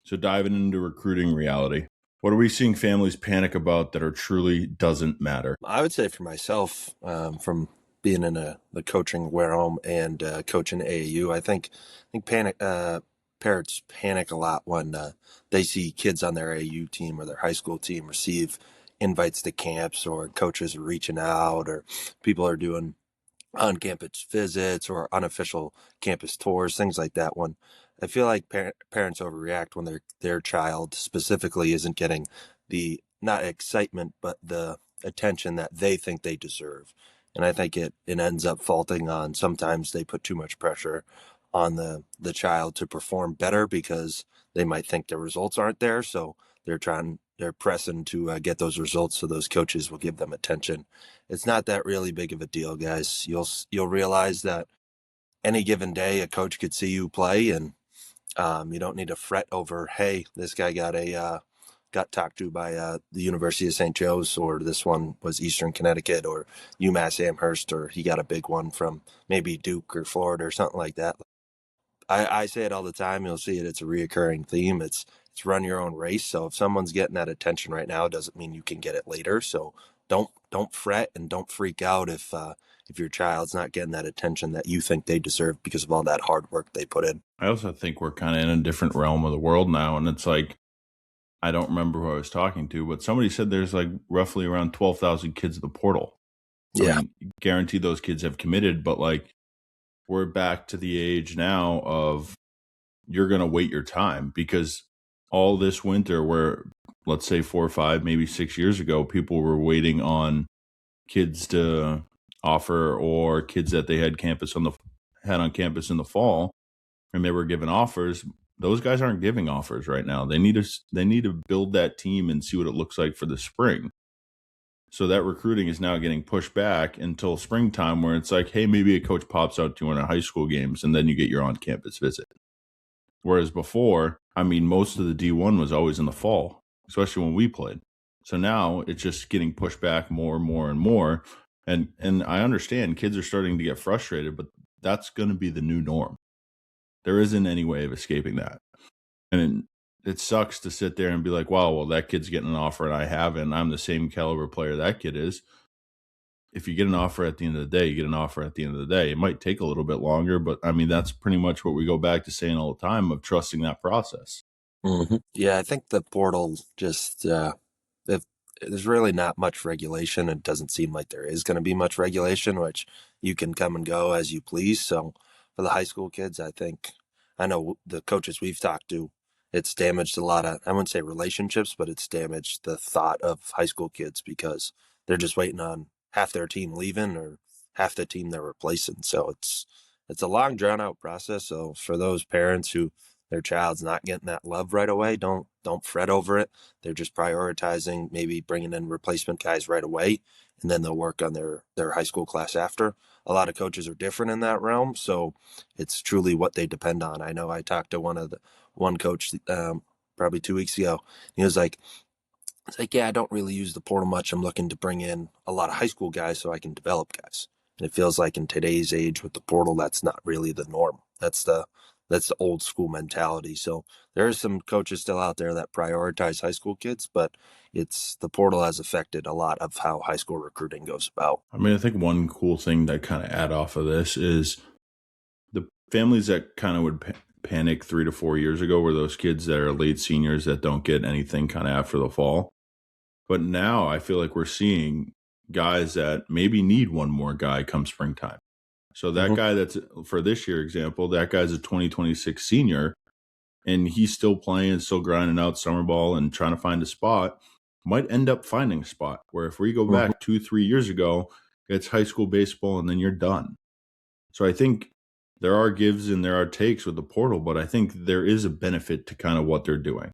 So diving into recruiting reality, what are we seeing families panic about that are truly doesn't matter? I would say for myself, from being in the coaching realm and coaching AAU, I think parents panic a lot when they see kids on their AAU team or their high school team receive invites to camps, or coaches are reaching out, or people are doing on campus visits or unofficial campus tours, things like that. When I feel like parents overreact when their child specifically isn't getting the not excitement but the attention that they think they deserve. And I think it ends up faulting on, sometimes they put too much pressure on the child to perform better because they might think the results aren't there. So they're pressing to get those results so those coaches will give them attention. It's not that really big of a deal, guys. You'll realize that any given day a coach could see you play, and you don't need to fret over, hey, this guy got talked to by the University of St. Joe's, or this one was Eastern Connecticut, or UMass Amherst, or he got a big one from maybe Duke or Florida or something like that. I say it all the time. You'll see it. It's a reoccurring theme. It's run your own race. So if someone's getting that attention right now, it doesn't mean you can get it later. So don't fret and don't freak out if your child's not getting that attention that you think they deserve because of all that hard work they put in. I also think we're kind of in a different realm of the world now. And it's like, I don't remember who I was talking to, but somebody said there's like roughly around 12,000 kids in the portal. I Yeah. mean, guaranteed those kids have committed, but like we're back to the age now of you're going to wait your time, because all this winter, where let's say 4 or 5, maybe 6 years ago, people were waiting on kids to offer, or kids that they had on campus in the fall, and they were given offers. Those guys aren't giving offers right now. They need to build that team and see what it looks like for the spring. So that recruiting is now getting pushed back until springtime, where it's like, hey, maybe a coach pops out to one of high school games, and then you get your on-campus visit. Whereas before, I mean, most of the D1 was always in the fall, especially when we played. So now it's just getting pushed back more and more and more. And I understand kids are starting to get frustrated, but that's going to be the new norm. There isn't any way of escaping that. And it sucks to sit there and be like, wow, well, that kid's getting an offer and I haven't. I'm the same caliber player that kid is. If you get an offer at the end of the day, you get an offer at the end of the day. It might take a little bit longer, but I mean, that's pretty much what we go back to saying all the time, of trusting that process. Yeah, I think the portal just if there's really not much regulation. It doesn't seem like there is going to be much regulation, which you can come and go as you please. So for the high school kids, I know the coaches we've talked to, it's damaged a lot of, I wouldn't say relationships, but it's damaged the thought of high school kids because they're just waiting on half their team leaving or half the team they're replacing. So it's a long drawn out process. So for those parents who their child's not getting that love right away, don't fret over it. They're just prioritizing maybe bringing in replacement guys right away, and then they'll work on their high school class after. A lot of coaches are different in that realm, so it's truly what they depend on. I know I talked to one coach probably 2 weeks ago. He was like, it's like, yeah, I don't really use the portal much. I'm looking to bring in a lot of high school guys so I can develop guys. And it feels like in today's age with the portal, that's not really the norm. That's the old school mentality. So there are some coaches still out there that prioritize high school kids, but it's the portal has affected a lot of how high school recruiting goes about. I mean, I think one cool thing that kind of add off of this is the families that kind of would panic 3 to 4 years ago were those kids that are late seniors that don't get anything kind of after the fall. But now I feel like we're seeing guys that maybe need one more guy come springtime. So that guy that's, for this year example, that guy's a 2026 senior, and he's still playing, still grinding out summer ball and trying to find a spot, might end up finding a spot. Where if we go back 2-3 years ago, it's high school baseball and then you're done. So I think there are gives and there are takes with the portal, but I think there is a benefit to kind of what they're doing.